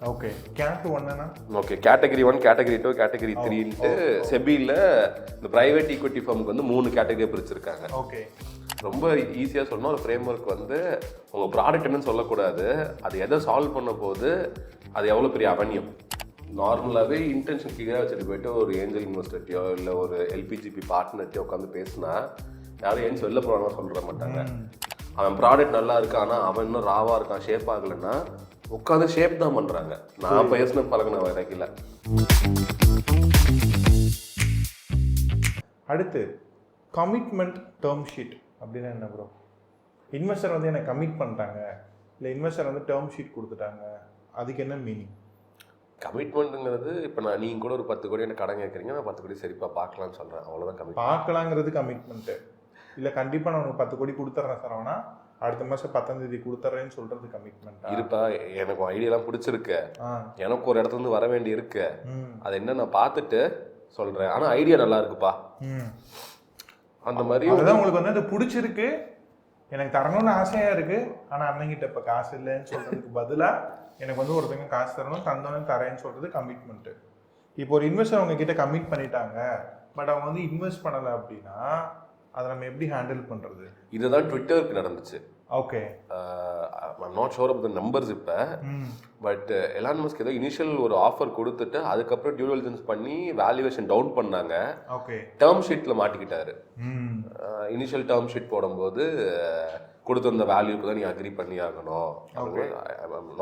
Okay cat ஒன்னுனா okay category 1 category 2 category 3ன்ட்டு செபியில் இந்த பிரைவேட் ஈக்விட்டி ஃபார்முக்கு வந்து 3 கேட்டகரியாக பிரிச்சிருக்காங்க. ஓகே ரொம்ப ஈஸியாக சொல்லணும், ஒரு ஃப்ரேம் ஒர்க் வந்து உங்கள் ப்ராடக்ட் என்னன்னு சொல்லக்கூடாது, அது எதை சால்வ் பண்ண போது, அது எவ்வளோ பெரிய அவனியம். நார்மலாகவே இன்டென்ஷன் கிளியராக வச்சுட்டு போயிட்டு ஒரு ஏஞ்சல் இன்வெஸ்டர்ட்டையோ இல்லை ஒரு எல்பிஜிபி பார்ட்னர்ட்டையோ உட்காந்து பேசினா யாரும் ஏஞ்சி வெளில போகிறாங்க சொல்ல மாட்டாங்க. அவன் ப்ராடக்ட் நல்லா இருக்கு ஆனால் அவன் இன்னும் ராவாக இருக்கான், ஷேப் ஆகலைன்னா உட்காந்து ஷேப் தான் பண்ணுறாங்க. நான் பேசின பழகின வரைக்கல. அடுத்து கமிட்மெண்ட் டேர்ம் ஷீட் அப்படின்னா என்ன ப்ரோ? இன்வெஸ்டர் வந்து எனக்கு கமிட் பண்ணிட்டாங்க, இல்லை இன்வெஸ்டர் வந்து டேர்ம் ஷீட் கொடுத்துட்டாங்க, அதுக்கு என்ன மீனிங்? கமிட்மெண்ட்டுங்கிறது இப்போ நீங்கள் கூட ஒரு 10 கோடி எனக்கு கடன் கேட்குறீங்க, நான் 10 கோடி சரிப்பா பார்க்கலான்னு சொல்கிறேன், அவ்வளோதான் கமிட். பார்க்கலாங்கிறது கமிட்மெண்ட்டு இல்லை, கண்டிப்பாக நான் உனக்கு 10 கோடி கொடுத்துட்றேன் சார், ஆனால் அடுத்த மாதம் 10ஆம் தேதி கொடுத்துட்றேன்னு சொல்கிறது கமிட்மெண்ட். இருப்பா, எனக்கு ஐடியாலாம் பிடிச்சிருக்கு, எனக்கு ஒரு இடத்துலேருந்து வர வேண்டி இருக்கு, அது என்ன நான் பார்த்துட்டு சொல்கிறேன், ஆனால் ஐடியா நல்லா இருக்குப்பா அந்த மாதிரி. அதுதான் உங்களுக்கு வந்து அது பிடிச்சிருக்கு, எனக்கு தரணும்னு ஆசையாக இருக்குது, ஆனால் அண்ணங்கிட்ட இப்போ காசு இல்லைன்னு சொல்கிறதுக்கு பதிலாக எனக்கு வந்து ஒருத்தங்க காசு தரணும், தந்தோன்னு தரேன்னு சொல்கிறது கமிட்மெண்ட்டு. இப்போ ஒரு இன்வெஸ்டர் அவங்க கிட்ட கமிட் பண்ணிட்டாங்க, பட் அவங்க வந்து இன்வெஸ்ட் பண்ணலை அப்படின்னா அதை நம்ம எப்படி ஹேண்டில் பண்ணுறது? இதுதான் ட்விட்டருக்கு நடந்துச்சு. Okay, I'm not sure of the numbers இப்போ, பட் எலான் மஸ்க் ஏதோ இனிஷியல் ஒரு ஆஃபர் கொடுத்துட்டு அதுக்கப்புறம் டியூ டிலிஜென்ஸ் பண்ணி வேல்யூவேஷன் டவுன் பண்ணாங்க. ஓகே, டேர்ம் ஷீட்டில் மாட்டிக்கிட்டாரு. இனிஷியல் டேர்ம் ஷீட் போடும்போது கொடுத்துருந்த வேல்யூக்கு தான் நீ அக்ரி பண்ணி ஆகணும்.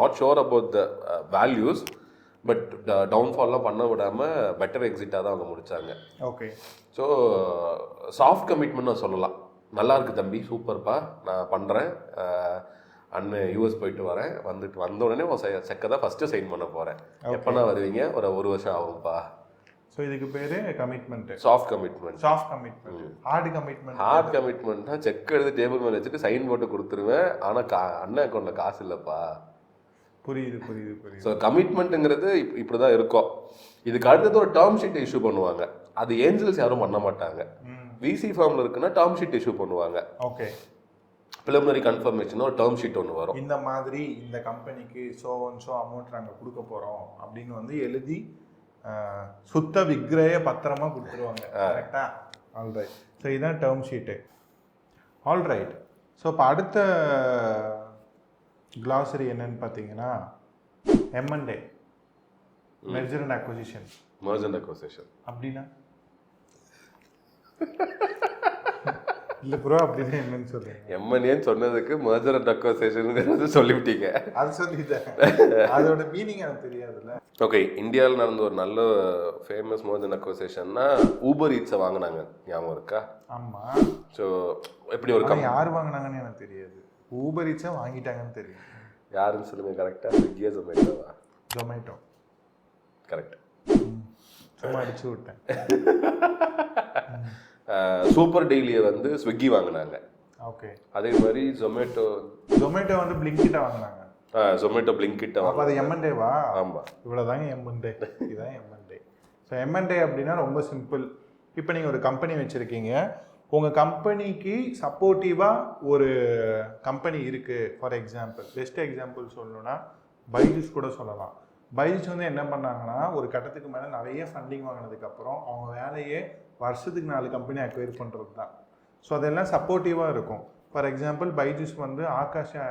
Not sure about the values, but டவுன்ஃபால்லாம் பண்ண விடாமல் பெட்டர் எக்ஸிட்டாக தான் அவங்க முடித்தாங்க. ஓகே, ஸோ சாஃப்ட் கமிட்மெண்ட் நான் சொல்லலாம். நல்லா இருக்கு தம்பி, சூப்பர்ப்பா, நான் பண்ணுறேன், அண்ணன் யூஎஸ் போயிட்டு வரேன், வந்த உடனே செக்கை தான் ஃபஸ்ட்டு சைன் பண்ண போகிறேன், எப்போனா வருவீங்க, ஒரு வருஷம் ஆகும்ப்பா. ஸோ இதுக்கு பேர் commitment. Soft commitment. Soft commitment. Hard commitment. Hard கமிட்மெண்ட்னா செக் எடுத்து டேபிள் மேலே வச்சுட்டு சைன் போட்டு கொடுத்துருவேன், ஆனால் அண்ணன் அக்கௌண்ட்டில் காசு இல்லைப்பா. புரியுது புரியுது புரியுது. ஸோ கமிட்மெண்ட்டுங்கிறது இப்படி தான் இருக்கும். இதுக்கு அடுத்தது ஒரு டேர்ம் ஷீட் இஷ்யூ பண்ணுவாங்க, அது ஏஞ்சல்ஸ் யாரும் பண்ண மாட்டாங்க. விசி ஃபார்மில் இருக்குன்னா டேர்ம் ஷீட் இஷ்யூ பண்ணுவாங்க. ஓகே, ப்ரிலிமினரி கன்ஃபர்மேஷன் ஒரு டேர்ம் ஷீட் ஒன்று வரும். இந்த மாதிரி இந்த கம்பெனிக்கு ஸோ அமௌண்ட் நாங்கள் கொடுக்க போகிறோம் அப்படின்னு வந்து எழுதி சுத்த விக்ரய பத்திரமா கொடுத்துருவாங்க. கரெக்டா? ஆல்ரைட். ஸோ இதுதான் டேர்ம் ஷீட்டு. ஆல்ரைட். ஸோ இப்போ அடுத்த கிளாசரி என்னன்னு பார்த்தீங்கன்னா M&A, merger and acquisition. Merger and acquisition அப்படின்னா இல்லை ப்ரோ, அப்படின்னு என்னன்னு சொல்லுங்க. M&Aன்னு சொன்னதுக்கு மெர்ஜர் அண்ட் அக்விசிஷன் சொல்லிவிட்டீங்க. அது சொல்லிட்டேன், அதோட மீனிங் எனக்கு தெரியாதுல்ல. ஓகே, இந்தியாவில் நடந்த ஒரு நல்ல ஃபேமஸ் மெர்ஜர் அண்ட் அக்விசிஷன்னா ஊபர் ஈட்ஸை வாங்கினாங்க, ஞாபகம் இருக்கா? ஆமாம். ஸோ எப்படி ஒரு யார் வாங்கினாங்கன்னு எனக்கு தெரியாது, ஊபர் ஈட்ஸை வாங்கிட்டாங்கன்னு தெரியும். யாருன்னு சொல்லுங்க கரெக்டாக? ஸ்விக்கியா ஜொமேட்டோவா? ஜொமேட்டோ. கரெக்ட். சும்மா அடிச்சு விட்டேன். சூப்பர் டெய்லியை வந்து ஸ்விக்கி வாங்கினாங்க. ஓகே, அதே மாதிரி ஜொமேட்டோ வந்து பிளிங்கிட்ட வாங்கினாங்க. ஜொமேட்டோ பிளிங்கிட்ட. அப்போ அது M&Aவா? ஆமாம், இவ்வளோதாங்க M&A. இதுதான் M&A. ஸோ M&A அப்படின்னா ரொம்ப சிம்பிள். இப்போ நீங்கள் ஒரு கம்பெனி வச்சுருக்கீங்க, உங்கள் கம்பெனிக்கு சப்போர்ட்டிவாக ஒரு கம்பெனி இருக்குது. ஃபார் எக்ஸாம்பிள், பெஸ்ட் எக்ஸாம்பிள் சொல்லணும்னா பைஜூஸ் கூட சொல்லலாம். பைஜூஸ் வந்து என்ன பண்ணாங்கன்னா, ஒரு கட்டத்துக்கு மேலே நிறைய ஃபண்டிங் வாங்கினதுக்கப்புறம் அவங்க வேலையே வருஷத்துக்கு 4 கம்பெனி அக்வயர் பண்ணுறது தான். ஸோ அதெல்லாம் சப்போர்ட்டிவாக இருக்கும். ஃபார் எக்ஸாம்பிள், பைஜூஸ் வந்து ஆகாஷை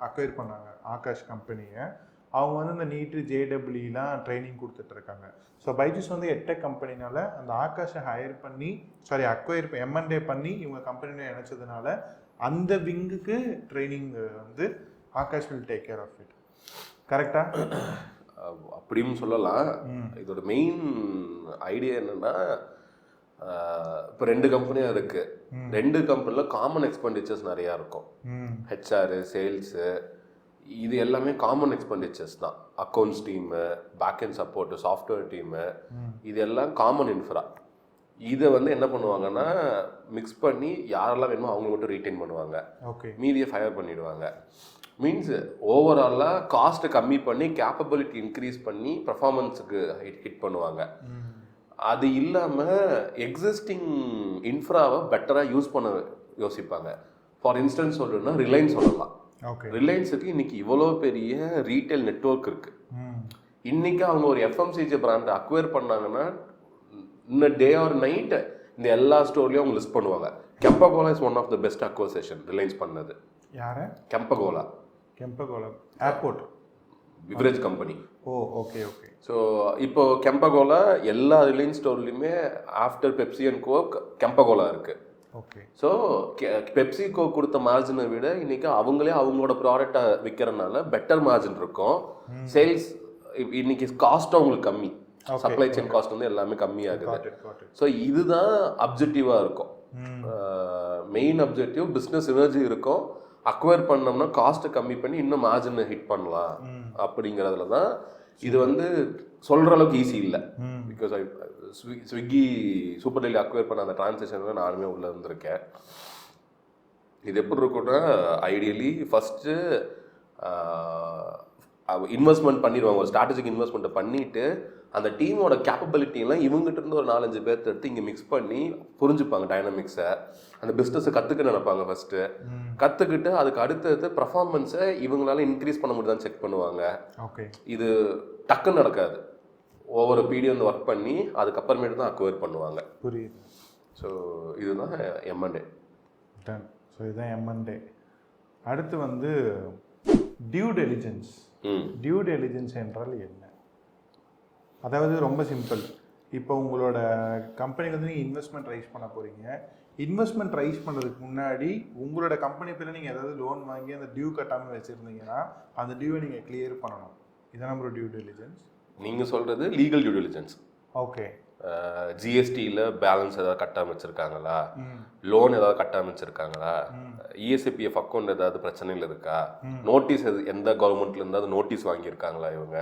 அக்வயர் பண்ணாங்க, ஆகாஷ் கம்பெனியை. அவங்க வந்து இந்த நீட்டு JEEலாம் ட்ரைனிங் கொடுத்துட்ருக்காங்க. ஸோ பைஜூஸ் வந்து எட்டெக் கம்பெனினால அந்த ஆகாஷை அக்வயர் M&A பண்ணி இவங்க கம்பெனியில் இணைச்சதுனால அந்த விங்குக்கு ட்ரைனிங் வந்து Akash will take care of it. கரெக்டா? அப்படின்னு சொல்லலாம். இதோட மெயின் ஐடியா என்னன்னா, இப்போ 2 கம்பெனியாக இருக்குது. 2 கம்பெனியில் காமன் எக்ஸ்பெண்டிச்சர்ஸ் நிறையா இருக்கும். HR, சேல்ஸு, இது எல்லாமே காமன் எக்ஸ்பெண்டிச்சர்ஸ் தான். Accounts team, back and support, software team, இது எல்லாம் காமன் இன்ஃப்ரா. இதை வந்து என்ன பண்ணுவாங்கன்னா மிக்ஸ் பண்ணி யாரெல்லாம் வேணுமோ அவங்க மட்டும் ரீட்டைன் பண்ணுவாங்க. ஓகே, மீதியை ஃபயர் பண்ணிடுவாங்க. மீன்ஸ் ஓவராலாக காஸ்ட்டை கம்மி பண்ணி கேப்பபிலிட்டி இன்க்ரீஸ் பண்ணி பர்ஃபார்மன்ஸுக்கு ஹிட் பண்ணுவாங்க. அது இல்லாமல் எக்ஸிஸ்டிங் இன்ஃப்ராவை பெட்டராக யூஸ் பண்ண யோசிப்பாங்க. ஃபார் இன்ஸ்டன்ஸ் சொல்லணும்னா ரிலையன்ஸ் சொல்லலாம். ரிலையன்ஸுக்கு இன்னைக்கு இவ்வளோ பெரிய ரீட்டைல் நெட்வொர்க் இருக்குது. இன்னைக்கு அவங்க ஒரு எஃப்எம்சிஜி பிராண்ட் அக்வயர் பண்ணாங்கன்னா இன்னும் டே ஆர் நைட் இந்த எல்லா ஸ்டோர்லையும் அவங்க லிஸ்ட் பண்ணுவாங்க. Campa Cola is one of the best acquisition Reliance பண்ணது. யாரு? Campa Cola airport beverage company. Oh okay okay. So இப்போ கெம்பகோலா எல்லா ரிலையன்ஸ் ஸ்டோர்லையுமே after Pepsi and Coke Campa Cola இருக்கு. ஓகே. ஸோ பெப்சி கோக் கொடுத்த மார்ஜினை விட இன்னைக்கு அவங்களே அவங்களோட ப்ராடக்டை விற்கிறனால பெட்டர் மார்ஜின் இருக்கும். சேல்ஸ் இன்னைக்கு காஸ்ட் அவங்களுக்கு கம்மி, சப்ளை செயின் காஸ்ட் வந்து எல்லாமே கம்மியாகுது. ஸோ இதுதான் அப்ஜெக்டிவாக இருக்கும். மெயின் அப்ஜெக்டிவ் பிஸ்னஸ் எனர்ஜி இருக்கும். அக்வயர் பண்ணோம்னா காஸ்ட்டை கம்மி பண்ணி இன்னும் மார்ஜினை ஹிட் பண்ணலாம் அப்படிங்கிறதுல தான். இது வந்து சொல்கிற அளவுக்கு ஈஸி இல்லை. Because Swiggy super Delhi acquire பண்ண அந்த டிரான்சாக்ஷனில் நானுமே உள்ளே இருந்திருக்கேன். இது எப்படி இருக்குன்னா ஐடியலி ஃபஸ்ட்டு இன்வெஸ்ட்மெண்ட் பண்ணிடுவாங்க, ஒரு ஸ்ட்ராட்டஜிக் இன்வெஸ்ட்மெண்ட்டை பண்ணிவிட்டு அந்த டீமோட கேப்பபிலிட்டிலாம் இவங்ககிட்ட இருந்து ஒரு 4-5 பேர்த்த எடுத்து இங்கே மிக்ஸ் பண்ணி புரிஞ்சுப்பாங்க டைனமிக்ஸை. அந்த பிஸ்னஸை கற்றுக்க நினைப்பாங்க ஃபஸ்ட்டு. கற்றுக்கிட்டு அதுக்கு அடுத்தது பர்ஃபார்மன்ஸை இவங்களால இன்க்ரீஸ் பண்ண முடியுதான்னு செக் பண்ணுவாங்க. ஓகே. இது டக்குன்னு நடக்காது. ஒவ்வொரு பீடியோ வந்து ஒர்க் பண்ணி அதுக்கப்புறமேட்டு தான் அக்வயர் பண்ணுவாங்க. புரியுது. ஸோ இதுதான் M&A. டன். ஸோ இதுதான் M&A. அடுத்து வந்து டியூ டெலிஜென்ஸ். டியூ டெலிஜென்ஸ் என்றால் என்ன? அதாவது ரொம்ப சிம்பிள். இப்போ உங்களோட கம்பெனிக்கு வந்து நீங்கள் இன்வெஸ்ட்மெண்ட் ரைஸ் பண்ண போகிறீங்க. இன்வெஸ்ட்மெண்ட் ரைஸ் பண்ணுறதுக்கு முன்னாடி உங்களோட கம்பெனி பேரில் நீங்கள் ஏதாவது லோன் வாங்கி அந்த டியூ கட்டாமல் வச்சுருந்தீங்கன்னா அந்த டியூவை நீங்கள் கிளியர் பண்ணணும். இதான் நம்ம டியூ டெலிஜென்ஸ். நீங்கள் சொல்கிறது லீகல் டியூ டெலிஜென்ஸ். ஓகே. ஜிஎஸ்டியில் பேலன்ஸ் ஏதாவது கட்டாமல் வச்சுருக்காங்களா, லோன் ஏதாவது கட்டாமல் வச்சுருக்காங்களா, இஎஸ்ஐபிஎஃப் அக்கௌண்ட் ஏதாவது பிரச்சனைகள் இருக்கா, நோட்டீஸ் எந்த கவர்மெண்ட்லேருந்து அது நோட்டீஸ் வாங்கியிருக்காங்களா இவங்க,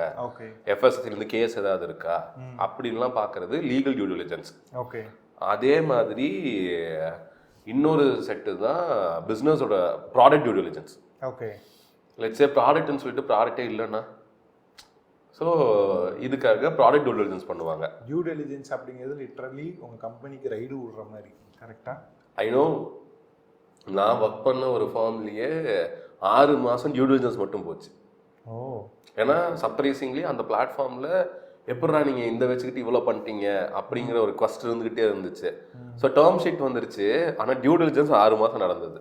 எஃப்எஸ்எஸ்சிலேருந்து கேஸ் ஏதாவது இருக்கா, அப்படின்லாம் பார்க்குறது லீகல் டியூ டெலிஜென்ஸ். ஓகே. அதே மாதிரி இன்னொரு செட்டு தான் பிஸ்னஸோட product due diligence. Okay. Let's say ப்ராடக்ட்னு சொல்லிட்டு ப்ராடக்டே இல்லைன்னா, ஸோ இதுக்காக ப்ராடக்ட் டியூ டெலிஜென்ஸ் பண்ணுவாங்க. டியூ டெலிஜென்ஸ் அப்படிங்கிறது லிட்ரலி உங்கள் கம்பெனிக்கு ரைடு விடுற மாதிரி. கரெக்டாக? I know. நான் ஒர்க் பண்ண ஒரு ஃபார்ம்லேயே 6 மாதம் டியூ டெலிஜென்ஸ் மட்டும் போச்சு. ஓ. ஏன்னா சர்ப்ரைசிங்லி அந்த பிளாட்ஃபார்மில் எப்படா நீங்கள் இந்த வச்சுக்கிட்டு இவ்வளோ பண்ணிட்டீங்க அப்படிங்கிற ஒரு கொஸ்டின் இருந்துக்கிட்டே இருந்துச்சு. ஸோ டேர்ம் ஷீட் வந்துருச்சு, ஆனால் டியூ டெலிஜென்ஸ் 6 மாதம் நடந்தது.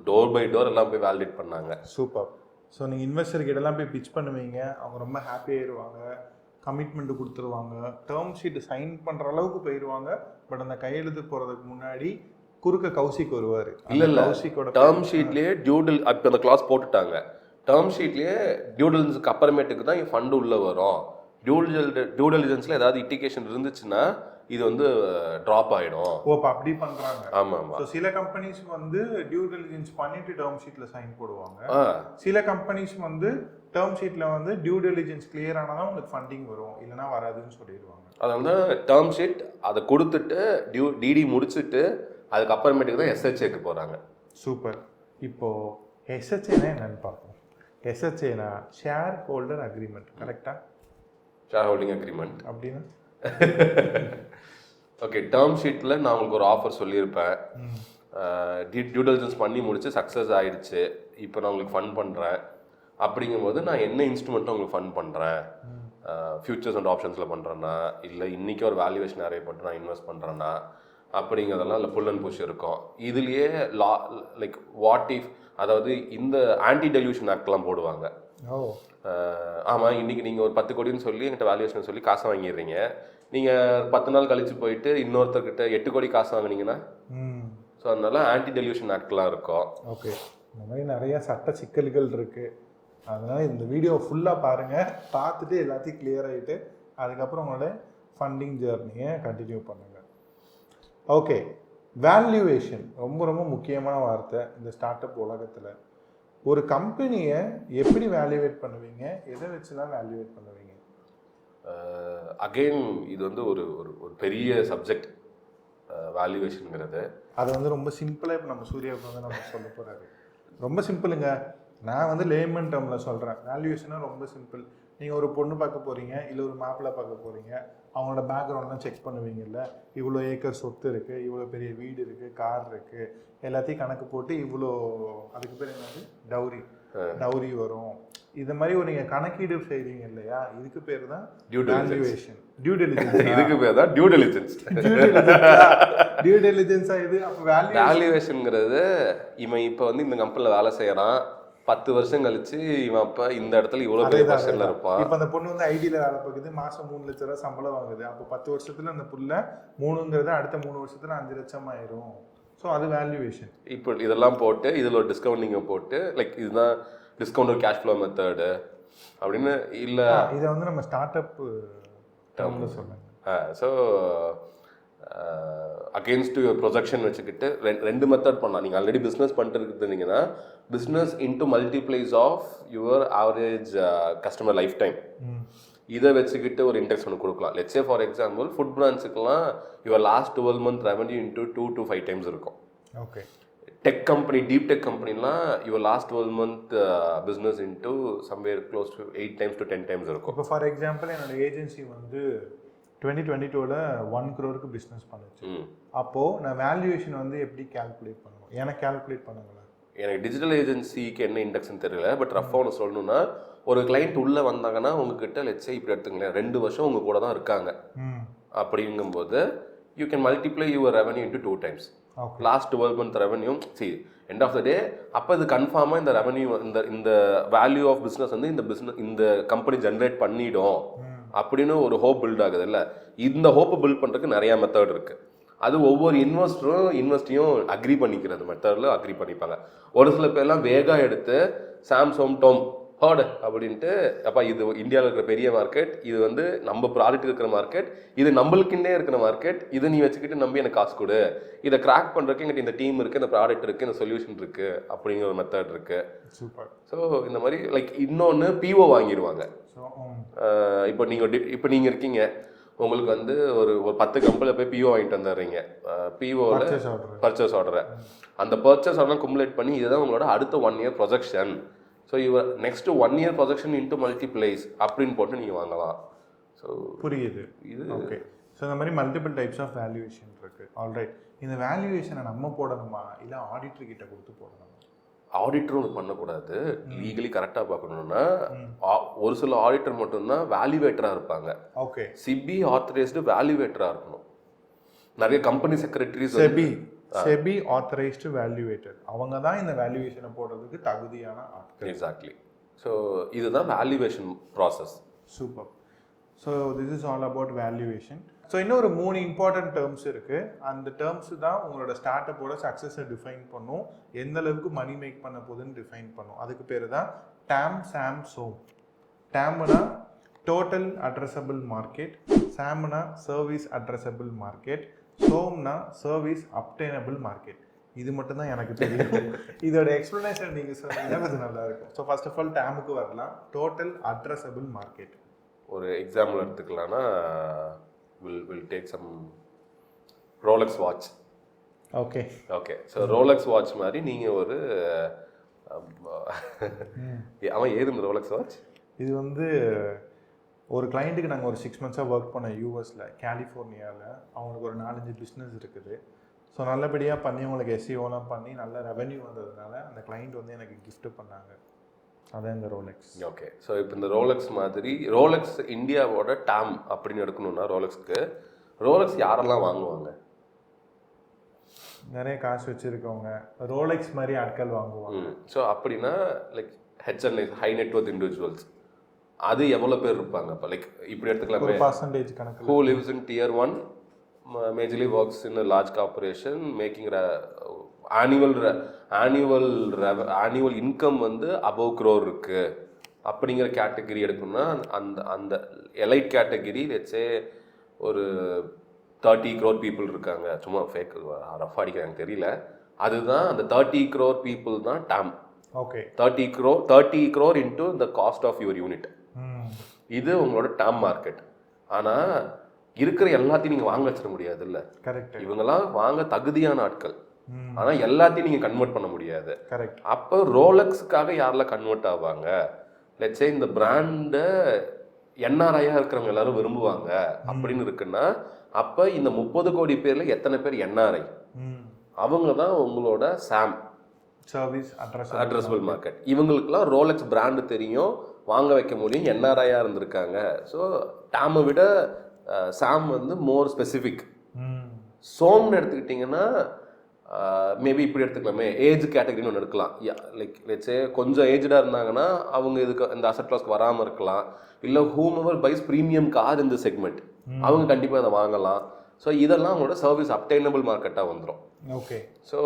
டோர் பை டோர் எல்லாம் போய் வேலிடேட் பண்ணாங்க. சூப்பர். ஸோ நீங்கள் இன்வெஸ்டர்கிட்டலாம் போய் பிச் பண்ணுவீங்க, அவங்க ரொம்ப ஹாப்பி ஆயிடுவாங்க, கமிட்மெண்ட்டு கொடுத்துருவாங்க, டேர்ம் ஷீட்டு சைன் பண்ணுற அளவுக்கு போயிடுவாங்க. பட் அந்த கையெழுத்து போகிறதுக்கு முன்னாடி குறுக்க கௌசிக் வருவார். இல்லை கௌசிக்கோட டேர்ம் ஷீட்லேயே அப்போ அந்த கிளாஸ் போட்டுட்டாங்க. டேர்ம் ஷீட்லேயே டியூ டெலிஜென்ஸுக்கு அப்புறமேட்டுக்கு தான் ஃபண்டு உள்ளே வரும். டியூ டெலிஜென்ஸில் ஏதாவது இண்டிகேஷன் இருந்துச்சுன்னா இது வந்து ட்ராப் ஆகிடும். ஓ, அப்போ அப்படி பண்ணுறாங்க. ஆமாம் ஆமாம். ஸோ சில கம்பெனிஸ் வந்து டியூ டெலிஜென்ஸ் பண்ணிட்டு டேர்ம் ஷீட்டில் சைன் போடுவாங்க. சில கம்பெனிஸ் வந்து டேர்ம் ஷீட்டில் வந்து டியூ டெலிஜென்ஸ் கிளியர் ஆனால் தான் உங்களுக்கு ஃபண்டிங் வரும், இல்லைனா வராதுன்னு சொல்லிடுவாங்க. அதனால டேர்ம் ஷீட் அதை கொடுத்துட்டு டிடி முடிச்சுட்டு அதுக்கப்புறமேட்டுக்கு தான் எஸ்ஹெச்ஏக்கு போகிறாங்க. சூப்பர். இப்போது எஸ்ஹெச்ஏனா என்னன்னு பார்ப்போம். எஸ்ஹெச்ஏனா ஷேர் ஹோல்டர் அக்ரிமெண்ட். கரெக்டாக? ஷேர் ஹோல்டிங் அக்ரிமெண்ட் அப்படின்னா ஓகே. டேர்ம் ஷீட்டில் நான் உங்களுக்கு ஒரு ஆஃபர் சொல்லியிருப்பேன். டியூ டெலிஜென்ஸ் பண்ணி முடிச்சு சக்ஸஸ் ஆகிடுச்சு, இப்போ நான் உங்களுக்கு ஃபண்ட் பண்ணுறேன் அப்படிங்கும்போது நான் என்ன இன்ஸ்ட்ருமெண்ட்டும் உங்களுக்கு ஃபண்ட் பண்ணுறேன், ஃபியூச்சர்ஸ் அண்ட் ஆப்ஷன்ஸில் பண்ணுறேன்னா இல்லை இன்றைக்கி ஒரு வேல்யூவேஷன் நிறைய போட்டு நான் இன்வெஸ்ட் பண்ணுறேன்னா அப்படிங்கிறதெல்லாம் இல்லை புல் அண்ட் புஷ் இருக்கும். இதுலேயே லைக் வாட் இஃப், அதாவது இந்த ஆன்டி டெல்யூஷன் ஆக்ட்லாம் போடுவாங்க. ஆமாம், இன்றைக்கி நீங்கள் ஒரு 10 கோடின்னு சொல்லி என்கிட்ட வேல்யூவேஷன் சொல்லி காசை வாங்கிடுறீங்க, நீங்கள் 10 நாள் கழித்து போயிட்டு இன்னொருத்தர்கிட்ட 8 கோடி காசு வாங்கினீங்கன்னா, ஸோ அதனால ஆன்டி டெல்யூஷன் ஆக்ட்லாம் இருக்கும். ஓகே. இந்த மாதிரி நிறையா சட்ட சிக்கல்கள் இருக்குது. அதனால் இந்த வீடியோ ஃபுல்லாக பாருங்கள், பார்த்துட்டு எல்லாத்தையும் கிளியர் ஆகிட்டு அதுக்கப்புறம் உங்களோட ஃபண்டிங் ஜேர்னியை கண்டினியூ பண்ணுங்கள். ஓகே. வேல்யூவேஷன் ரொம்ப ரொம்ப முக்கியமான வார்த்தை இந்த ஸ்டார்ட் அப் உலகத்தில். ஒரு கம்பெனியை எப்படி வேல்யூவேட் பண்ணுவீங்க, எதை வச்சுலாம் வேல்யூவேட் பண்ணுவீங்க? அகெயின் இது வந்து ஒரு ஒரு பெரிய சப்ஜெக்ட் வேல்யூவேஷனுங்கிறது. அதை வந்து ரொம்ப சிம்பிளாக இப்போ நம்ம சூர்யாவுக்கு வந்து நம்ம சொல்ல போகிறாரு. ரொம்ப சிம்பிளுங்க. நான் வந்து லேமன் டேர்மில் சொல்கிறேன். வேல்யூவேஷனாக ரொம்ப சிம்பிள். நீங்கள் ஒரு பொண்ணு பார்க்க போகிறீங்க, இல்லை ஒரு மாப்பிள்ளை பார்க்க போகிறீங்க, அவங்களோட பேக்ரவுண்ட்லாம் செக் பண்ணுவீங்கல்ல. இவ்வளோ ஏக்கர் சொத்து இருக்குது, இவ்வளோ பெரிய வீடு இருக்குது, கார் இருக்குது, எல்லாத்தையும் கணக்கு போட்டு இவ்வளோ, அதுக்கு பேர் என்னது, டவுரி வரும். இது மாதிரி ஒரு நீங்க கணக்கீடு செய்றீங்க இல்லையா, இதுக்கு பேர் தான் Due diligence. Valuation. Due diligence. இதுக்கு பேர் தான் டியூ டெலிஜென்ஸ். டியூ டெலிஜென்ஸா இது? அப்ப வேல்யூவேஷன்ங்கிறது இவன் இப்போ வந்து இந்த கம்பெனியில் வேலை செய்யறான், 10 வருஷம் கழிச்சு இவன் அப்ப இந்த இடத்துல இவ்வளவு பெரிய பொசிஷன்ல இருப்பான். இப்ப அந்த பொண்ணு வந்து ஐடில வேலை பார்க்குது, மாசம் 3 லட்சம் ரூபாய் சம்பளம் வாங்குது. அப்போ 10 வருஷத்துல அந்த புள்ள 3ங்கிறது அடுத்த 3 வருஷத்துல 5 லட்சம் ஆயிரும். ஸோ அது வேல்யூவேஷன். இப்போ இதெல்லாம் போட்டு இதில் ஒரு டிஸ்கவுண்டிங்கை போட்டு லைக் இதுதான் டிஸ்கவுண்ட் கேஷ் ஃப்ளோ மெத்தடு அப்படின்னு இல்லை. இதை வந்து நம்ம ஸ்டார்ட் அப் டேர்ம்ல சொல்லுங்க. ஸோ அகெயின்ஸ்ட் யுவர் ப்ரொஜெக்ஷன் வச்சுக்கிட்டு ரெண்டு மெத்தட் பண்ணலாம். நீங்கள் ஆல்ரெடி பிஸ்னஸ் பண்ணிட்டு இருந்தீங்கன்னா business into multiplies of your average customer lifetime, இதை வச்சுக்கிட்டு ஒரு இன்டெக்ஸ் ஒன்று கொடுக்கலாம். Let's say for example food பிரான்ச்சுக்கெலாம் your last 12 month revenue into 2 to 5 times இருக்கும். ஓகே. டெக் கம்பெனி, டீப் டெக் கம்பெனிலாம் your last 12 month business into somewhere close to 8 times to 10 times இருக்கும். இப்போ ஃபார் எக்ஸாம்பிள் என்னோட ஏஜென்சி வந்து 2022ல் 1 crore பிஸ்னஸ் பண்ணுச்சு. அப்போது நான் வேல்யூவேஷன் வந்து எப்படி கால்குலேட் பண்ணுவோம்? எனக்கு கால்குலேட் பண்ணுங்களேன். எனக்கு டிஜிட்டல் ஏஜென்சிக்கு என்ன இண்டெக்ஸ்ன்னு தெரியல, பட் ரஃபாக ஒன்று சொல்லணும்னா ஒரு கிளைண்ட் உள்ளே வந்தாங்கன்னா உங்ககிட்ட லெட்ஸே இப்படி எடுத்துங்களேன் 2 வருஷம் உங்கள் கூட தான் இருக்காங்க அப்படிங்கும்போது you can multiply your revenue into 2 times. Last 12 month revenue end of the day அப்போ இது கன்ஃபார்மாக இந்த ரெவன்யூ இந்த வேல்யூ ஆஃப் பிஸ்னஸ் வந்து இந்த கம்பெனி ஜென்ரேட் பண்ணிடும் அப்படின்னு ஒரு ஹோப் பில்ட் ஆகுது இல்லை. இந்த ஹோப்பை பில்ட் பண்ணுறதுக்கு நிறையா மெத்தட் இருக்குது. அது ஒவ்வொரு இன்வெஸ்டையும் அக்ரி பண்ணிக்கிறது மெத்தடில் அக்ரி பண்ணிப்பாங்க. ஒரு சில பேர்லாம் வேகா எடுத்து சாம்சங் டோம் ஹர்டு அப்படின்ட்டு, அப்பா இது இந்தியாவில் இருக்கிற பெரிய மார்க்கெட், இது வந்து நம்ம ப்ராடக்ட் இருக்கிற மார்க்கெட், இது நம்மளுக்குன்னே இருக்கிற மார்க்கெட், இதை நீ வச்சுக்கிட்டு நம்பி எனக்கு காசு கொடு, இதை கிராக் பண்ணுறதுக்கு எங்கிட்ட இந்த டீம் இருக்குது, இந்த ப்ராடக்ட் இருக்குது, இந்த சொல்யூஷன் இருக்குது அப்படிங்கிற ஒரு மெத்தட் இருக்குது. சூப்பர். ஸோ இந்த மாதிரி லைக் இன்னொன்று பிஓ வாங்கிடுவாங்க. இப்போ நீங்கள் இருக்கீங்க, உங்களுக்கு வந்து ஒரு 10 கம்பெனியில் போய் பிஓ வாங்கிட்டு வந்துடுறீங்க. பிஓவில் பர்ச்சேஸ் ஆர்டரை, அந்த பர்ச்சேஸ் ஆர்டர் குமுலேட் பண்ணி இதுதான் உங்களோட அடுத்த 1 year projection. So your next 1 year projection into multiplies அப்படின்னு போட்டு நீங்கள் வாங்கலாம். ஸோ புரியுது இது. ஓகே. ஸோ இந்த மாதிரி மல்டிபிள் டைப்ஸ் ஆஃப் வேல்யூவேஷன் இருக்குது. ஆல்ரைட். இந்த வேல்யூவேஷனை நம்ம போடணுமா இல்லை ஆடிட்டர் கிட்ட கொடுத்து போடணுமா? ஆடிட்டரும் பண்ணக்கூடாது. லீகலி கரெக்டாக பார்க்கணுன்னா ஒரு சில ஆடிட்டர் மட்டும்தான் வேல்யூவேட்டராக இருப்பாங்க. ஓகே. சிபி ஆத்தரைஸ்டு வேல்யூவேட்டராக இருக்கணும். நிறைய கம்பெனி செக்ரட்டரிஸ் செபி ஆத்தரைஸ்டு வேல்யூவேட்டர் அவங்க தான் இந்த வேல்யூவேஷனை போடுறதுக்கு தகுதியான ஆட்கள். எக்ஸாக்ட்லி. ஸோ இதுதான் valuation process. Super. So this is all about valuation. So இன்னொரு 3 இம்பார்ட்டன்ட் டேர்ம்ஸ் இருக்குது. அந்த டேர்ம்ஸ் தான் உங்களோட ஸ்டார்ட் அப்போட சக்ஸஸை டிஃபைன் பண்ணும், எந்த அளவுக்கு மணி மேக் பண்ண போகுதுன்னு டிஃபைன் பண்ணும். அதுக்கு பேர் தான் டேம், சாம், சோம். டேம்னா டோட்டல் அட்ரஸபிள் மார்க்கெட், சாம்னா சர்வீஸ் அட்ரஸபிள் மார்க்கெட், சோம்னா சர்வீஸ் அப்டெய்னபிள் மார்க்கெட். இது மட்டும் தான் எனக்கு தெரியும். இதோட எக்ஸ்ப்ளனேஷன் நீங்கள் சொன்னீங்கன்னா கொஞ்சம் நல்லா இருக்கும். ஸோ ஃபர்ஸ்ட் ஆஃப் ஆல் டேமுக்கு வரலாம். டோட்டல் அட்ரஸபிள் மார்க்கெட் ஒரு எக்ஸாம்பிள் எடுத்துக்கலாம்னா will take some Rolex watch. Okay. So Rolex watch மாதிரி நீங்கள் ஒரு அவன் ஏது இந்த ரோலெக்ஸ் வாட்ச்? இது வந்து ஒரு கிளைண்ட்டுக்கு நாங்கள் ஒரு 6 months ஒர்க் பண்ணோம் யூஎஸில், கலிஃபோர்னியாவில். அவங்களுக்கு ஒரு 4-5 பிஸ்னஸ் இருக்குது. ஸோ நல்லபடியாக பண்ணி அவங்களுக்கு எஸ்இஓலாம் பண்ணி நல்ல ரெவென்யூ வந்ததுனால அந்த கிளைண்ட் வந்து எனக்கு கிஃப்ட் பண்ணாங்க. அதான் இந்த ரோலெக்ஸ். ஓகே. ஸோ இப்போ இந்த ரோலெக்ஸ் மாதிரி ரோலெக்ஸ் இந்தியாவோட டாம் அப்படின்னு எடுக்கணும்னா ரோலெக்ஸ் யாரெல்லாம் வாங்குவாங்க? நிறைய காசு வச்சுருக்கவங்க, ரோலெக்ஸ் மாதிரி ஆட்கள் வாங்குவாங்க. ஸோ அப்படின்னா like HNI high net worth individuals அது எவ்வளோ பேர் இருப்பாங்க? இப்போ லைக் இப்படி எடுத்துக்கலாமே, பர்சன்டேஜ் கணக்கு. Who lives in tier 1 majorly works in a large corporation making annual income வந்து above crore இருக்கு அப்படிங்கிற கேட்டகரி எடுக்கணும்னா அந்த எலைட் கேட்டகரி லெட்ஸே ஒரு 30 crore people இருக்காங்க. சும்மா ஃபேக் ரஃப் அடிக்கிறாங்க தெரியல. அதுதான் அந்த 30 crore people தான் Tom. Okay. 30 crore into the cost of your unit. இது உங்களோட டாம் மார்க்கெட். ஆனால் இருக்கிற எல்லாத்தையும் நீங்கள் வாங்க வச்சிட முடியாது இல்லை. கரெக்ட். இவங்கெல்லாம் வாங்க தகுதியான ஆட்கள், ஆனால் எல்லாத்தையும் நீங்கள் கன்வெர்ட் பண்ண முடியாது. கரெக்ட். அப்போ ரோலெக்ஸுக்காக யாரெல்லாம் கன்வெர்ட் ஆவாங்க? லெட்ஸே இந்த பிராண்டை என்ஆர்ஐயாக இருக்கிறவங்க எல்லாரும் விரும்புவாங்க அப்படின்னு இருக்குன்னா அப்போ இந்த 30 கோடி பேரில் எத்தனை பேர் என்ஆர்ஐ? அவங்க தான் உங்களோட சாம். Service addressable market. இவங்களுக்குலாம் ரோலெக்ஸ் பிராண்டு தெரியும், வாங்க வைக்க முடியும், என்ஆர்ஐயாக இருந்திருக்காங்க. ஸோ டேமை விட சாம் வந்து மோர் ஸ்பெசிஃபிக். சோம்னு எடுத்துக்கிட்டிங்கன்னா மேபி இப்படி எடுத்துக்கலாமே, ஏஜ் கேட்டகரின்னு ஒன்று எடுக்கலாம். லைக் லெட்ஸே கொஞ்சம் ஏஜ்டாக இருந்தாங்கன்னா அவங்க இதுக்கு இந்த அசட் கிளாஸ்க்கு வராமல் இருக்கலாம். இல்லை whomever buys ப்ரீமியம் கார் இந்த செக்மெண்ட் அவங்க கண்டிப்பாக அதை வாங்கலாம். ஸோ இதெல்லாம் அவங்களோட சர்வீஸ் அப்டைனபிள் மார்க்கெட்டாக வந்துடும். ஓகே. ஸோ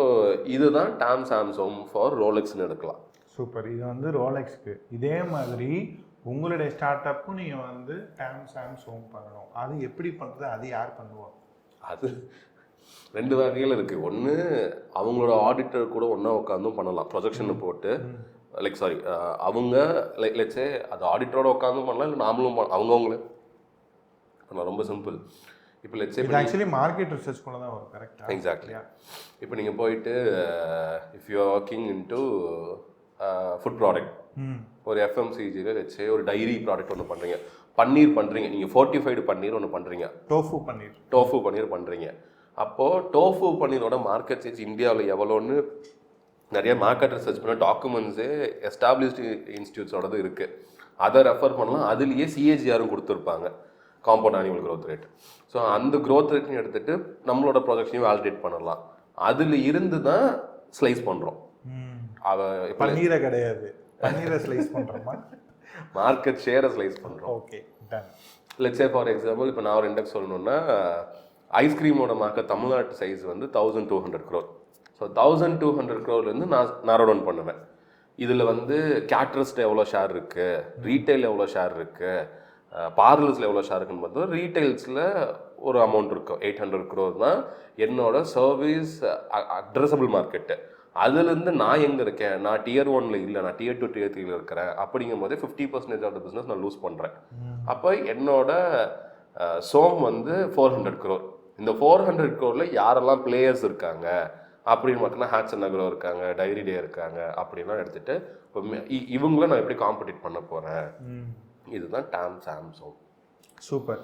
இதுதான் டாம் சாம்சோம் ஃபார் ரோலெக்ஸ்னு எடுக்கலாம். சூப்பர். இது வந்து ரோலெக்ஸ்க்கு. இதே மாதிரி உங்களுடைய ஸ்டார்ட் அப்பும் நீங்கள் வந்து டாம் சாம்சோம் பண்ணணும். அது எப்படி பண்ணுறது, அது யார் பண்ணுவோம்? அது ரெண்டு வகையில் இருக்குது. ஒன்று அவங்களோட ஆடிட்டர் கூட ஒன்றா உட்காந்தும் பண்ணலாம், ப்ரொஜெக்ஷனை போட்டு. லைக் சாரி அவங்க லெட்ஸே அது ஆடிட்டரோட உட்காந்தும் பண்ணலாம், இல்லை நாமளும் அவங்கவுங்களே பண்ணலாம். ரொம்ப சிம்பிள். இப்போ லெட்ஸே ஆக்சுவலி மார்க்கெட் ரிசர்ச் கூட தான் வரும். கரெக்டாக. எக்ஸாக்ட்லி. இப்போ நீங்கள் போயிட்டு if you are working into food product, ஒரு எஃப்எம்சிஜியில் லெட்ஸே ஒரு டைரி ப்ராடக்ட் ஒன்று பண்ணுறீங்க, பன்னீர் பண்ணுறீங்க, நீங்கள் ஃபோர்ட்டிஃபைடு பன்னீர் ஒன்று பண்ணுறீங்க, டோஃபு பன்னீர் பண்ணுறீங்க. அப்போது டோஃபு பன்னீரோட மார்க்கெட் சைஸ் இந்தியாவில் எவ்வளோன்னு நிறைய மார்க்கெட் ரிசர்ச் பண்ண டாக்குமெண்ட்ஸே எஸ்டாப்ளிஷ்டு இன்ஸ்டியூட்ஸோடது இருக்குது. அதை ரெஃபர் பண்ணலாம். அதுலேயே சிஏஜிஆரும் கொடுத்துருப்பாங்க, compound annual growth rate. So அந்த க்ரோத் ரேட்னு எடுத்துகிட்டு நம்மளோட ப்ரொஜெக்ஷனையும் வேலிடேட் பண்ணலாம். அதில் இருந்து தான் ஸ்லைஸ் பண்ணுறோம். பன்னீரை கிடையாது, பன்னீரை ஸ்லைஸ் பண்ணுறோமா, மார்க்கெட் ஷேரை ஸ்லைஸ் பண்ணுறோம். Okay. Let's say for example இப்போ நான் ஒரு இண்டெக்ஸ் சொல்லணுன்னா, ஐஸ்கிரீமோட மார்க்கெட் தமிழ்நாட்டு சைஸ் வந்து 1200 crore. ஸோ 1200 crore நான் நாரோ டவுன் பண்ணுவேன். இதில் வந்து கேட்ரஸ்ட் எவ்வளோ ஷேர் இருக்குது, ரீட்டைல் எவ்வளோ ஷேர் இருக்குது, பார்லர்ஸில் எவ்வளோ ஷேர் இருக்குன்னு பார்த்தோம். ரீட்டைல்ஸில் ஒரு அமௌண்ட் இருக்கும், 800 crore தான் என்னோட சர்வீஸ் அட்ரஸபிள் மார்க்கெட்டு. அதுலேருந்து நான் எங்கே இருக்கேன், நான் Tier 1 இல்லை, நான் Tier 2 Tier 3 இருக்கிறேன். அப்படிங்கும் போதே 50% ஆஃப் த பிஸ்னஸ் நான் லூஸ் பண்ணுறேன். அப்போ என்னோட சோம் வந்து 400 crore. இந்த 400 crore யாரெல்லாம் பிளேயர்ஸ் இருக்காங்க அப்படின்னு பார்த்தீங்கன்னா, ஹேட்ஸ் அண்ட் அக்ரோ இருக்காங்க, டைரி டே இருக்காங்க, அப்படின்லாம் எடுத்துகிட்டு இப்போ இவங்கள நான் எப்படி காம்படிட் பண்ண போகிறேன், இதுதான் டாம் சாம்சோம். சூப்பர்.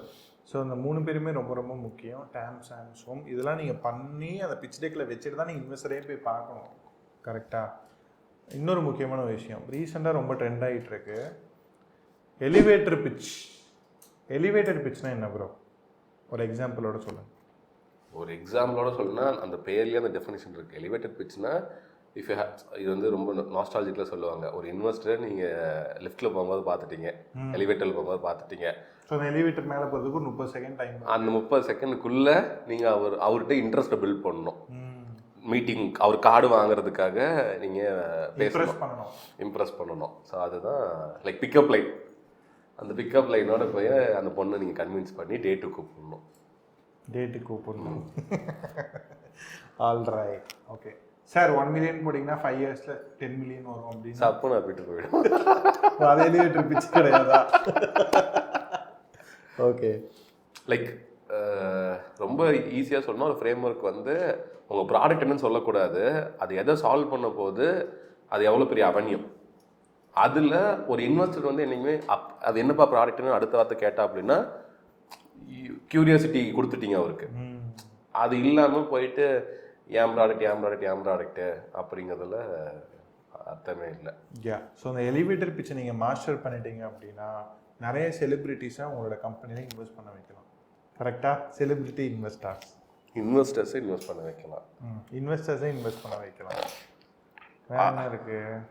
ஸோ இந்த 3 பேருமே ரொம்ப ரொம்ப முக்கியம். டாம் சாம்சோம் இதெல்லாம் நீங்கள் பண்ணி அந்த பிச் டெக்கில் வச்சுட்டு தான் நீங்கள் இன்வெஸ்டரே போய் பார்க்கணும். கரெக்டாக. இன்னொரு முக்கியமான விஷயம், ரீசெண்டாக ரொம்ப ட்ரெண்ட் ஆகிட்டு இருக்கு, எலிவேட்டர் பிச். எலிவேட்டர் பிச்னா என்ன ப்ரோ? ஒரு எக்ஸாம்பிளோட சொல்லுங்கள். ஒரு எக்ஸாம்பிளோட சொல்லணும்னா அந்த பேர்லேயே அந்த டெஃபினேஷன் இருக்குது. எலிவேட்டர் பிச்னா இஃப் யூ இது வந்து ரொம்ப நாஸ்டாலஜிக்கில் சொல்லுவாங்க. ஒரு இன்வெஸ்டரை நீங்கள் லிஃப்ட்டில் போகும்போது பார்த்துட்டீங்க, எலிவேட்டரில் போகும்போது பார்த்துட்டீங்க. ஸோ அந்த எலிவேட்டர் மேலே போகிறதுக்கு ஒரு 30 செகண்ட் டைம். அந்த 30 செகண்டுக்குள்ளே நீங்கள் அவர்கிட்ட இன்ட்ரெஸ்ட்டை பில்ட் பண்ணணும். மீட்டிங் அவர் கார்டு வாங்குறதுக்காக நீங்கள் இம்ப்ரெஸ் பண்ணணும். ஸோ அதுதான் லைக் பிக்கப் லைன். அந்த பிக்கப் லைனோட போய் அந்த பொண்ணை நீங்கள் கன்வின்ஸ் பண்ணி டேட்டுக்கு கூப்பிடணும். ஆல்ரைட். ஓகே சார், 1 million போட்டிங்கன்னா 5 yearsல 10 million வரும் அப்படின்னு அப்போ நான் போயிட்டு போயிடும். அது எலிவேட்டர் பிச் கிடையாதா? ஓகே. லைக் ரொம்ப ஈஸியாக சொல்லணும், ஒரு ஃப்ரேம் ஒர்க் வந்து உங்கள் ப்ராடக்ட் என்னன்னு சொல்லக்கூடாது, அது எதை சால்வ் பண்ண போது, அது எவ்வளோ பெரிய அவனியம். அதில் ஒரு இன்வெஸ்டர் வந்து என்றைக்குமே அது என்னப்பா ப்ராடக்ட்னு அடுத்த வார்த்தை கேட்டா அப்படின்னா கியூரியாசிட்டி கொடுத்துட்டீங்க அவருக்கு. அது இல்லாமல் போயிட்டு ஏன் ப்ராடக்ட்டு அப்படிங்கிறதுல அர்த்தமே இல்லை. ஸோ அந்த எலிவேட்டர் பிச்சை நீங்கள் மாஸ்டர் பண்ணிட்டீங்க அப்படின்னா நிறைய செலிபிரிட்டிஸை உங்களோட கம்பெனியில் இன்வெஸ்ட் பண்ண வைக்கலாம். கரெக்டாக? செலிபிரிட்டி இன்வெஸ்டர்ஸை இன்வெஸ்ட் பண்ண வைக்கலாம். இன்வெஸ்டர்ஸை இன்வெஸ்ட் பண்ண வைக்கலாம். வேறு என்ன இருக்குது?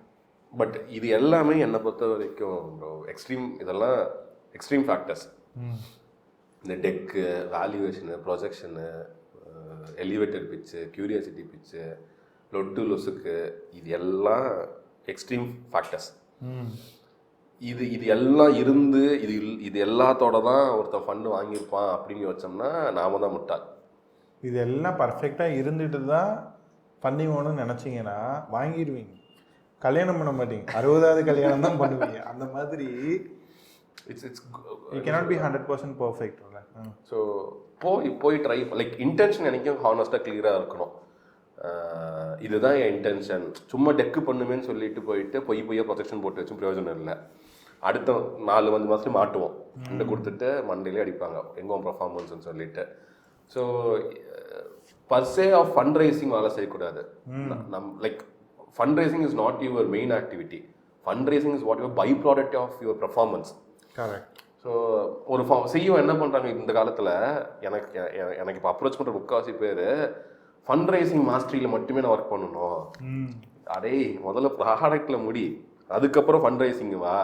பட் இது எல்லாமே என்னை பொறுத்த வரைக்கும் இதெல்லாம் எக்ஸ்ட்ரீம் ஃபேக்டர்ஸ். இந்த டெக்கு, வேல்யூவேஷனு, ப்ரொஜெக்ஷனு, எலிவேட்டர் பிச்சு, கியூரியாசிட்டி பிச்சு, லொட்டு லொசுக்கு, இது எல்லாம் எக்ஸ்ட்ரீம் ஃபேக்டர்ஸ். இது எல்லாம் இருந்து இது எல்லாத்தோட தான் ஒருத்தன் ஃபண்டு வாங்கியிருப்பான் அப்படின்னு வச்சோம்னா நாம தான் முட்டாள். இது எல்லாம் பர்ஃபெக்டாக இருந்துட்டு தான் பண்ணிக்கணும்னு நினச்சிங்கன்னா வாங்கிடுவீங்க, கல்யாணம் பண்ண மாட்டீங்க, 60வது கல்யாணம் தான் பண்ணுவீங்க. அந்த மாதிரி you cannot be 100% perfect. So போய் ட்ரை லைக் இன்டென்ஷன் எனக்கும் ஹானஸ்ட்டாக கிளியராக இருக்கணும். இதுதான் என் இன்டென்ஷன். சும்மா டெக்கு பண்ணுமேன்னு சொல்லிட்டு போயிட்டு பொய்யா ப்ரொஜெக்ஷன் போட்டு வச்சும் பிரயோஜனம் இல்லை. அடுத்த 4 மாதத்துலேயும் மாட்டுவோம், ரெண்டு கொடுத்துட்டு மண்டேலே அடிப்பாங்க எங்கே பர்ஃபார்மன்ஸ்ன்னு சொல்லிட்டு. So per se of fund raising வேலை செய்யக்கூடாது. Like fund raising is not your main activity. Fund raising is what your byproduct of your performance. Correct. So ஒரு சிஇஓ என்ன பண்ணுறாங்க இந்த காலத்தில், எனக்கு இப்போ அப்ரோச் பண்ணுற முக்கால்வாசி பேர் ஃபண்ட் ரைசிங் மாஸ்டரியில் மட்டுமே நான் ஒர்க் பண்ணணும். அடே முதல்ல ப்ராடக்டில் முடி, அதுக்கப்புறம் ஃபண்ட் ரைசிங் வா.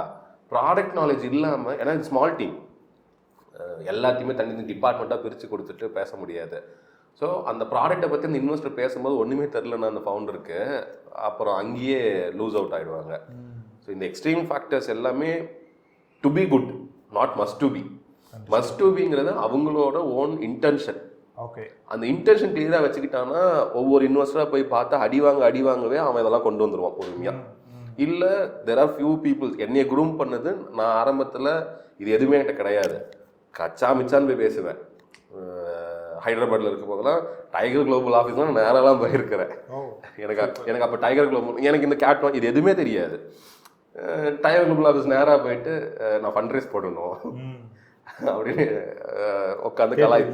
ப்ராடக்ட் நாலேஜ் இல்லாமல், ஏன்னா இது ஸ்மால் டீம், எல்லாத்தையுமே தனி டிபார்ட்மெண்ட்டாக பிரித்து கொடுத்துட்டு பேச முடியாது. ஸோ அந்த ப்ராடக்ட்டை பற்றி அந்த இன்வெஸ்டர் பேசும்போது ஒன்றுமே தெரிலன்னா அந்த ஃபவுண்டருக்கு, அப்புறம் அங்கேயே லூஸ் அவுட் ஆகிடுவாங்க. ஸோ இந்த எக்ஸ்ட்ரீம் ஃபேக்டர்ஸ் எல்லாமே to be good, not must to be. Must to பிங்கிறது அவங்களோட ஓன் இன்டென்ஷன். ஓகே, அந்த இன்டென்ஷன் கிளியராக வச்சுக்கிட்டான்னா ஒவ்வொரு இன்வெஸ்டராக போய் பார்த்தா அடி வாங்கவே அவன் இதெல்லாம் கொண்டு வந்துடுவான் பொறுமையாக. இல்லை தெர் ஆர் ஃபியூ பீப்புள்ஸ், என்னைய குரூம் பண்ணது, நான் ஆரம்பத்தில் இது எதுவுமே என்கிட்ட கிடையாது, கச்சா மிச்சான்னு போய் பேசுவேன். ஹைதராபாத்தில் இருக்கும் போதெல்லாம் டைகர் குளோபல் ஆஃபீஸ்லாம் நான் நேரெல்லாம் போயிருக்கிறேன். எனக்கு அப்போ டைகர் குளோபல், எனக்கு இந்த கேட் இது எதுவுமே தெரியாது. டைகர் குளோபல் ஆஃபீஸ் நேராக போயிட்டு நான் ஃபண்ட் ரைஸ் போடணும் அப்படின்னு உட்காந்து கலாய்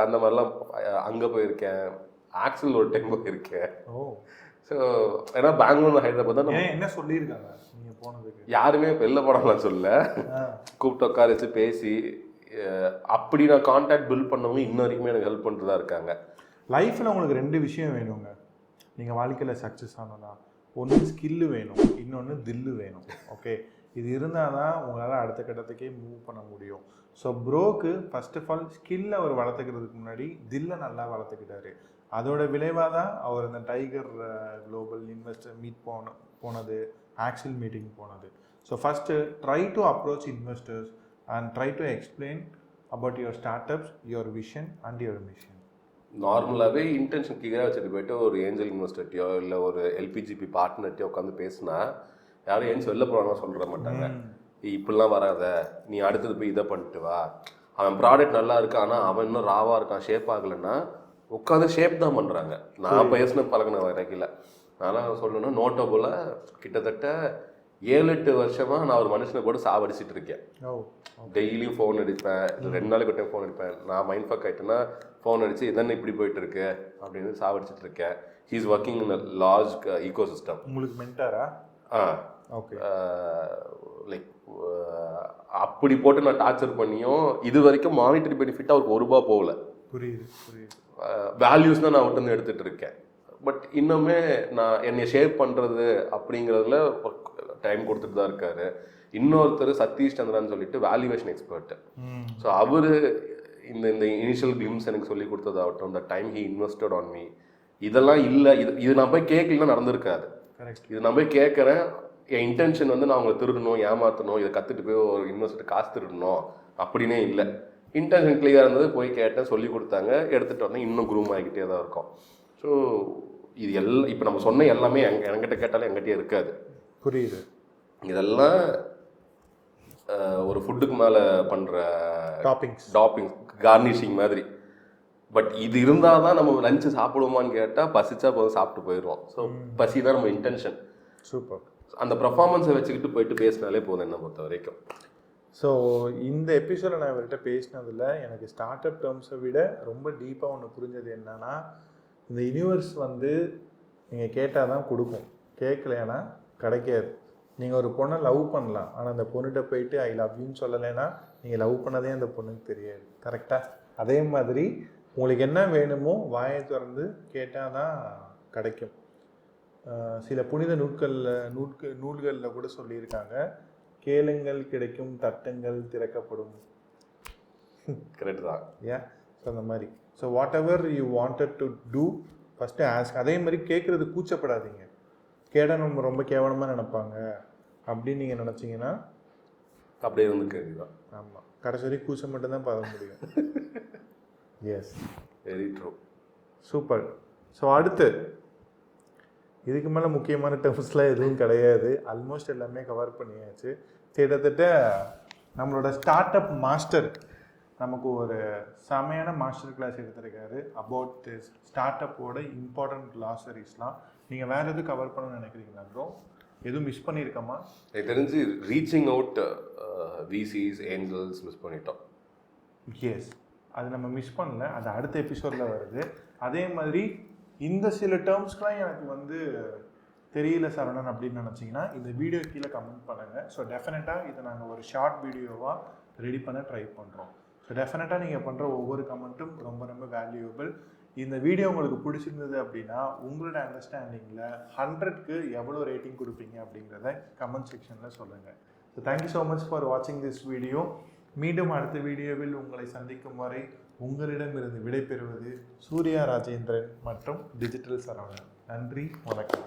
அந்த மாதிரிலாம் அங்கே போயிருக்கேன். ஆக்சல் ஒரு டைம் போயிருக்கேன். ஸோ ஏன்னா பெங்களூர் ஹைதராபாத் தான். என்ன சொல்லியிருக்காங்க நீங்கள் போனதுக்கு? யாருமே வெளில போனாலும் சொல்ல, கூப்பிட்டு உட்கார வச்சு பேசி அப்படி நான் கான்டாக்ட் பில்ட் பண்ணவங்க இன்ன வரைக்குமே எனக்கு ஹெல்ப் பண்ணிட்டு தான் இருக்காங்க. லைஃப்பில் உங்களுக்கு 2 விஷயம் வேணுங்க நீங்கள் வாழ்க்கையில் சக்ஸஸ் ஆனோன்னா. ஒன்று ஸ்கில்லு வேணும், இன்னொன்று தில்லு வேணும். ஓகே, இது இருந்தால் தான் உங்களால் அடுத்த கட்டத்துக்கே மூவ் பண்ண முடியும். ஸோ ப்ரோக்கு ஃபர்ஸ்ட் ஆஃப் ஆல் ஸ்கில்லை அவர் வளர்த்துக்கிறதுக்கு முன்னாடி தில்லை நல்லா வளர்த்துக்கிட்டாரு. அதோட விளைவாக தான் அவர் இந்த டைகர் குளோபல் இன்வெஸ்டர் மீட் போனது, ஆக்சில் மீட்டிங் போனது. So first try to approach investors and try to explain about your start ups, your vision and your mission. நார்மலாகவே இன்டென்ஷன் கிளியராக வச்சுட்டு போயிட்டு ஒரு ஏஞ்சல் இன்வெஸ்டர்ட்டையோ இல்லை ஒரு எல்பிஜிபி பார்ட்னர்ட்டையோ உட்காந்து பேசினா யாரும் ஏன் வெளில போகிறாங்க சொல்ல மாட்டாங்க. இப்படிலாம் வராத, நீ அடுத்தது போய் இதை பண்ணிட்டு வா, அவன் ப்ராடக்ட் நல்லா இருக்கு ஆனால் அவன் இன்னும் ராவாக இருக்கான், ஷேப் ஆகலைன்னா உட்காந்து ஷேப் தான் பண்ணுறாங்க. நான் பேசின பழகின வரைக்கில் நான் சொல்லணும்னா நோட்டபுளா கிட்டத்தட்ட 7-8 வருஷமாக நான் ஒரு மனுஷனை போட்டு சாவடிச்சிட்டு இருக்கேன். டெய்லியும் ஃபோன் அடிப்பேன், 2 நாளைக்கு ஒரு டைம் ஃபோன் அடிப்பேன். நான் மைண்ட் ஃபக் ஆகிட்டேன்னா ஃபோன் அடித்து இதென்ன இப்படி போயிட்டு இருக்கு அப்படின்னு சாவடிச்சிட்டு இருக்கேன். He is working in a large ecosystem. உங்களுக்கு மென்டாரா? ஓகே, லைக் அப்படி போட்டு நான் டார்ச்சர் பண்ணியும் இது வரைக்கும் மானிட்டரி பெனிஃபிட் அவருக்கு ₹1 போகல. புரியுது. வேல்யூஸ் தான் நான் அவர்கிட்ட எடுத்துகிட்டு இருக்கேன். பட் இன்னுமே நான் என்னை ஷேப் பண்ணுறது அப்படிங்கிறதுல டைம் கொடுத்துட்டு தான் இருக்காரு. இன்னொருத்தர் சதீஷ் சந்திரான்னு சொல்லிட்டு வேல்யூவேஷன் எக்ஸ்பர்ட்டு. ஸோ அவர் இந்த இனிஷியல் கிளிம்ஸ் எனக்கு சொல்லி கொடுத்ததாகட்டும், இந்த time he invested on me, இதெல்லாம் இல்லை. இது நான் போய் கேட்கலாம் நடந்திருக்காது. இது நான் போய் கேட்குறேன், என் இன்டென்ஷன் வந்து நான் அவங்களை திருடணும், ஏமாற்றணும், இதை கற்றுட்டு போய் ஒரு இன்வெஸ்டர் காசு திருடணும் அப்படின்னே இல்லை. இன்டென்ஷன் கிளியராக இருந்தது, போய் கேட்டேன், சொல்லி கொடுத்தாங்க, எடுத்துகிட்டு வந்தேன். இன்னும் குரூம் ஆகிக்கிட்டே தான் இருக்கும். ஸோ இது எல்லாம் இப்போ நம்ம சொன்ன எல்லாமே என்கிட்ட கேட்டாலும் என்கிட்டயே இருக்காது. புரியுது. இதெல்லாம் ஒரு ஃபுட்டுக்கு மேலே பண்ணுற டாப்பிங்ஸ் கார்னிஷிங் மாதிரி. பட் இது இருந்தால் தான் நம்ம லஞ்சு சாப்பிடுவோமான்னு கேட்டால் பசிச்சா போதும் சாப்பிட்டு போயிடுவோம். ஸோ பசி தான் நம்ம இன்டென்ஷன். சூப்பர். அந்த பர்ஃபார்மன்ஸை வச்சுக்கிட்டு போயிட்டு பேசினாலே போதும் என்னை பொறுத்த வரைக்கும். ஸோ இந்த எபிசோடில் நான் இவர்கிட்ட பேசினதில் எனக்கு ஸ்டார்ட் அப் டேர்ம்ஸை விட ரொம்ப டீப்பாக ஒன்று புரிஞ்சது என்னென்னா, இந்த யூனிவர்ஸ் வந்து நீங்கள் கேட்டால் தான் கொடுக்கும், கேட்கலைன்னா கிடைக்காது. நீங்கள் ஒரு பொண்ணை லவ் பண்ணலாம், ஆனால் அந்த பொண்ணுகிட்ட போயிட்டு ஐ லவ் யூன்னு சொல்லலைன்னா நீங்கள் லவ் பண்ணதே அந்த பொண்ணுக்கு தெரியாது. கரெக்டாக? அதே மாதிரி உங்களுக்கு என்ன வேணுமோ வாயை திறந்து கேட்டால் தான் கிடைக்கும். சில புனித நூல்களில் கூட சொல்லியிருக்காங்க, கேளுங்கள் கிடைக்கும், தட்டுங்கள் திறக்கப்படும். கரெக்ட் தான். ஏன்? ஸோ அந்த மாதிரி. So whatever you wanted to do first ask. அதே மாதிரி கேட்குறது கூச்சப்படாதீங்க. கேட்டால் நம்ம ரொம்ப கேவலமாக நினைப்பாங்க அப்படின்னு நீங்கள் நினச்சிங்கன்னா அப்படியே வந்து கேட்குதான். ஆமாம், கடைசி வரைக்கும் கூச்சம் மட்டும்தான் பார்க்க முடியும். Yes, very true. Super. So அடுத்து இதுக்கு மேலே முக்கியமான டேர்ம்ஸ்லாம் எதுவும் கிடையாது. ஆல்மோஸ்ட் எல்லாமே கவர் பண்ணியாச்சு. கிட்டத்தட்ட நம்மளோட ஸ்டார்ட் அப் மாஸ்டர் நமக்கு ஒரு செமையான மாஸ்டர் கிளாஸ் எடுத்திருக்காரு அபவுட் திஸ் ஸ்டார்ட் அப்போட இம்பார்ட்டன்ட் கிளாஸரிஸ்லாம். நீங்கள் வேறு எதுவும் கவர் பண்ணணும்னு நினைக்கிறீங்களா ப்ரோ? எதுவும் மிஸ் பண்ணியிருக்கோமா? எனக்கு தெரிஞ்சு ரீச்சிங் அவுட் விசிஸ் ஏஞ்சல்ஸ் மிஸ் பண்ணிட்டோம். எஸ், அது நம்ம மிஸ் பண்ணல, அது அடுத்த எபிசோடில் வருது. அதே மாதிரி இந்த சில டேர்ம்ஸ்க்கெலாம் எனக்கு வந்து தெரியல சரவணன் அப்படின்னு நினச்சிங்கன்னா இந்த வீடியோ கீழே கமெண்ட் பண்ணுங்கள். ஸோ டெஃபினட்டாக இதை நாங்கள் ஒரு ஷார்ட் வீடியோவாக ரெடி பண்ண ட்ரை பண்ணுறோம். ஸோ டெஃபினட்டாக நீங்கள் பண்ணுற ஒவ்வொரு கமெண்ட்டும் ரொம்ப ரொம்ப வேல்யூபிள். இந்த வீடியோ உங்களுக்கு பிடிச்சிருந்தது அப்படின்னா உங்களோட அண்டர்ஸ்டாண்டிங்கில் 100க்கு எவ்வளோ ரேட்டிங் கொடுப்பீங்க அப்படிங்கிறத கமெண்ட் செக்ஷனில் சொல்லுங்கள். So thank you so much for வாட்சிங் திஸ் வீடியோ. மீண்டும் அடுத்த வீடியோவில் உங்களை சந்திக்கும் வரை உங்களிடமிருந்து விடைபெறுவது சூர்யா ராஜேந்திரன் மற்றும் டிஜிட்டல் சரவணன். நன்றி, வணக்கம்.